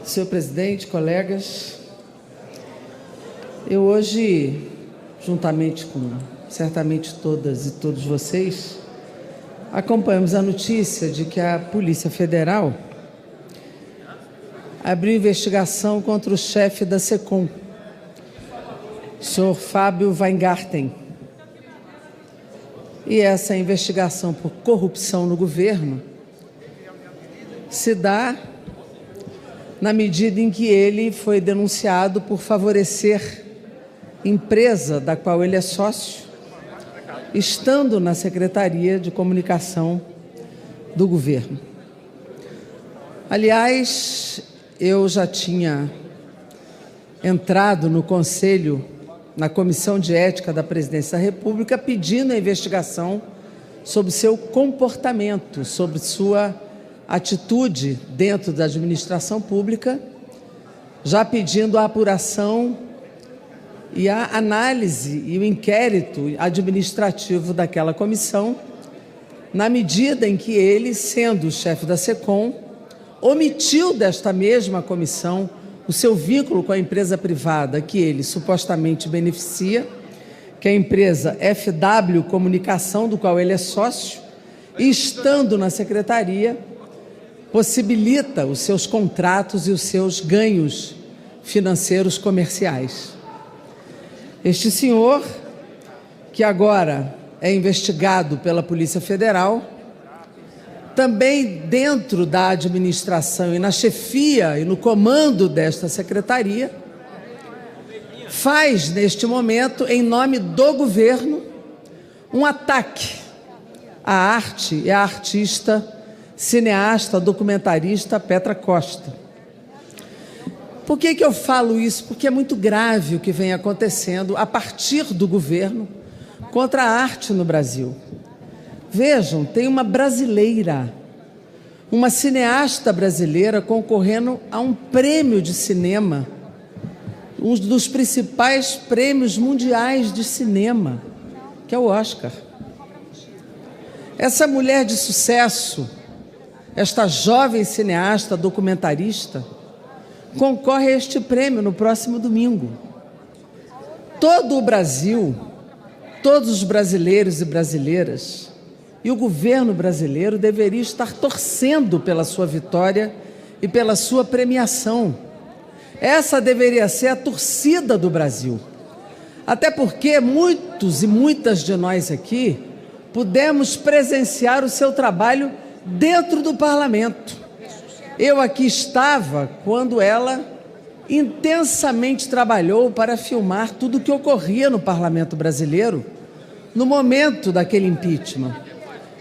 Senhor presidente, colegas, eu hoje, juntamente com certamente todas e todos vocês, acompanhamos a notícia de que a Polícia Federal abriu investigação contra o chefe da SECOM, o senhor Fábio Weingarten. E essa investigação por corrupção no governo se dá na medida em que ele foi denunciado por favorecer empresa da qual ele é sócio, estando na Secretaria de Comunicação do governo. Aliás, eu já tinha entrado no Conselho, na Comissão de Ética da Presidência da República, pedindo a investigação sobre seu comportamento, sobre sua atitude dentro da administração pública, já pedindo a apuração e a análise e o inquérito administrativo daquela comissão, na medida em que ele, sendo o chefe da SECOM, omitiu desta mesma comissão o seu vínculo com a empresa privada que ele supostamente beneficia, que é a empresa FW Comunicação, do qual ele é sócio, e estando na secretaria, possibilita os seus contratos e os seus ganhos financeiros comerciais. Este senhor, que agora é investigado pela Polícia Federal, também dentro da administração e na chefia e no comando desta secretaria, faz neste momento, em nome do governo, um ataque à arte e à artista, cineasta, documentarista Petra Costa. Por que eu falo isso? Porque é muito grave o que vem acontecendo a partir do governo contra a arte no Brasil. Vejam, tem uma brasileira, uma cineasta brasileira concorrendo a um prêmio de cinema, um dos principais prêmios mundiais de cinema, que é o Oscar. Essa mulher de sucesso, esta jovem cineasta documentarista, concorre a este prêmio no próximo domingo. Todo o Brasil, todos os brasileiros e brasileiras e o governo brasileiro deveria estar torcendo pela sua vitória e pela sua premiação. Essa deveria ser a torcida do Brasil. Até porque muitos e muitas de nós aqui pudemos presenciar o seu trabalho dentro do parlamento. Eu aqui estava quando ela intensamente trabalhou para filmar tudo o que ocorria no parlamento brasileiro no momento daquele impeachment,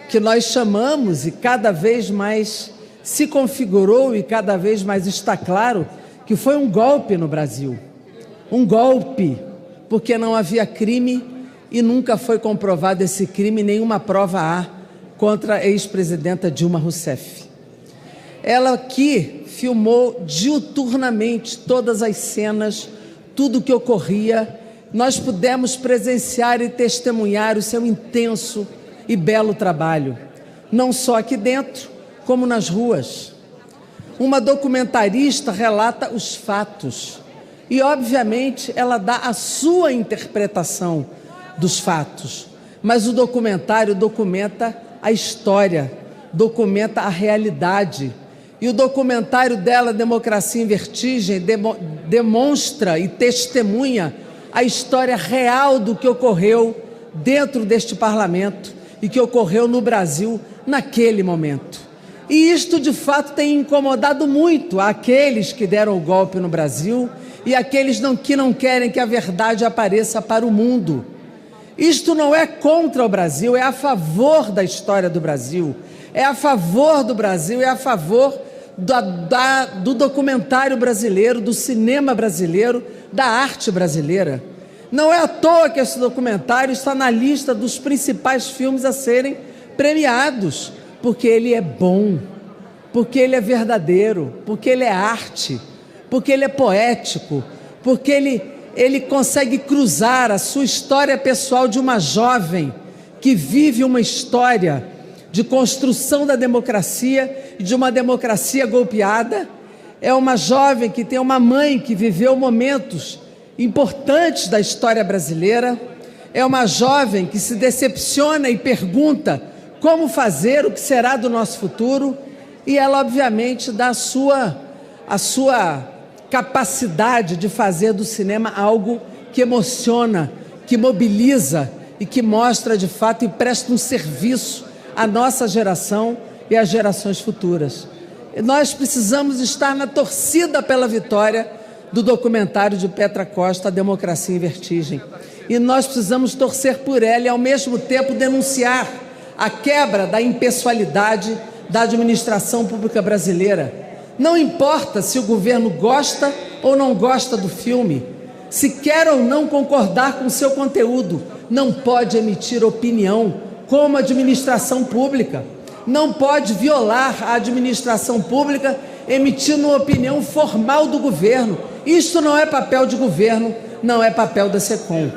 que nós chamamos e cada vez mais se configurou e cada vez mais está claro que foi um golpe no Brasil. Um golpe, porque não havia crime e nunca foi comprovado esse crime, nenhuma prova há contra a ex-presidenta Dilma Rousseff. Ela aqui filmou diuturnamente todas as cenas, tudo o que ocorria. Nós pudemos presenciar e testemunhar o seu intenso e belo trabalho, não só aqui dentro, como nas ruas. Uma documentarista relata os fatos e, obviamente, ela dá a sua interpretação dos fatos, mas o documentário documenta a história, documenta a realidade. E o documentário dela, Democracia em Vertigem, demonstra e testemunha a história real do que ocorreu dentro deste parlamento e que ocorreu no Brasil naquele momento. E isto, de fato, tem incomodado muito aqueles que deram o golpe no Brasil e aqueles que não querem que a verdade apareça para o mundo. Isto não é contra o Brasil, é a favor da história do Brasil, é a favor do Brasil, é a favor do documentário brasileiro, do cinema brasileiro, da arte brasileira. Não é à toa que esse documentário está na lista dos principais filmes a serem premiados, porque ele é bom, porque ele é verdadeiro, porque ele é arte, porque ele é poético, porque ele consegue cruzar a sua história pessoal de uma jovem que vive uma história de construção da democracia e de uma democracia golpeada, é uma jovem que tem uma mãe que viveu momentos importantes da história brasileira, é uma jovem que se decepciona e pergunta como fazer, o que será do nosso futuro, e ela obviamente dá a sua capacidade de fazer do cinema algo que emociona, que mobiliza e que mostra de fato e presta um serviço à nossa geração e às gerações futuras. E nós precisamos estar na torcida pela vitória do documentário de Petra Costa, A Democracia em Vertigem. E nós precisamos torcer por ela e, ao mesmo tempo, denunciar a quebra da impessoalidade da administração pública brasileira. Não importa se o governo gosta ou não gosta do filme, se quer ou não concordar com seu conteúdo, não pode emitir opinião como administração pública. Não pode violar a administração pública emitindo uma opinião formal do governo. Isto não é papel de governo, não é papel da SECOM.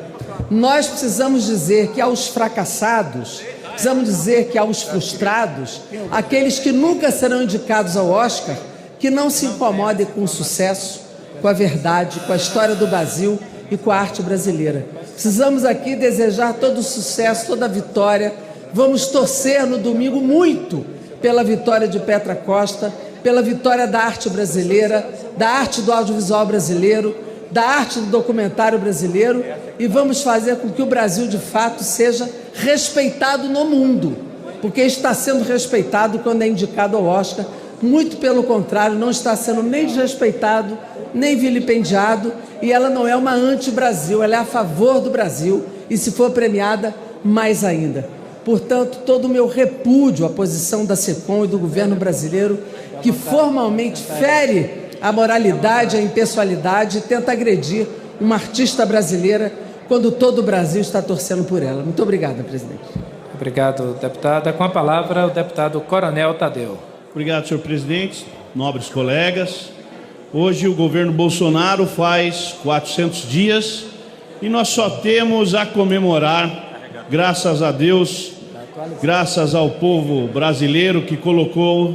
Nós precisamos dizer que aos fracassados, precisamos dizer que aos frustrados, aqueles que nunca serão indicados ao Oscar, que não se incomodem com o sucesso, com a verdade, com a história do Brasil e com a arte brasileira. Precisamos aqui desejar todo o sucesso, toda a vitória. Vamos torcer no domingo muito pela vitória de Petra Costa, pela vitória da arte brasileira, da arte do audiovisual brasileiro, da arte do documentário brasileiro, e vamos fazer com que o Brasil de fato seja respeitado no mundo, porque está sendo respeitado quando é indicado ao Oscar. Muito pelo contrário, não está sendo nem desrespeitado, nem vilipendiado, e ela não é uma anti-Brasil, ela é a favor do Brasil, e se for premiada, mais ainda. Portanto, todo o meu repúdio à posição da SECOM e do governo brasileiro, que formalmente fere a moralidade, a impessoalidade e tenta agredir uma artista brasileira quando todo o Brasil está torcendo por ela. Muito obrigada, presidente. Obrigado, deputada. Com a palavra, o deputado Coronel Tadeu. Obrigado, senhor presidente, nobres colegas. Hoje o governo Bolsonaro faz 400 dias e nós só temos a comemorar, graças a Deus, graças ao povo brasileiro que colocou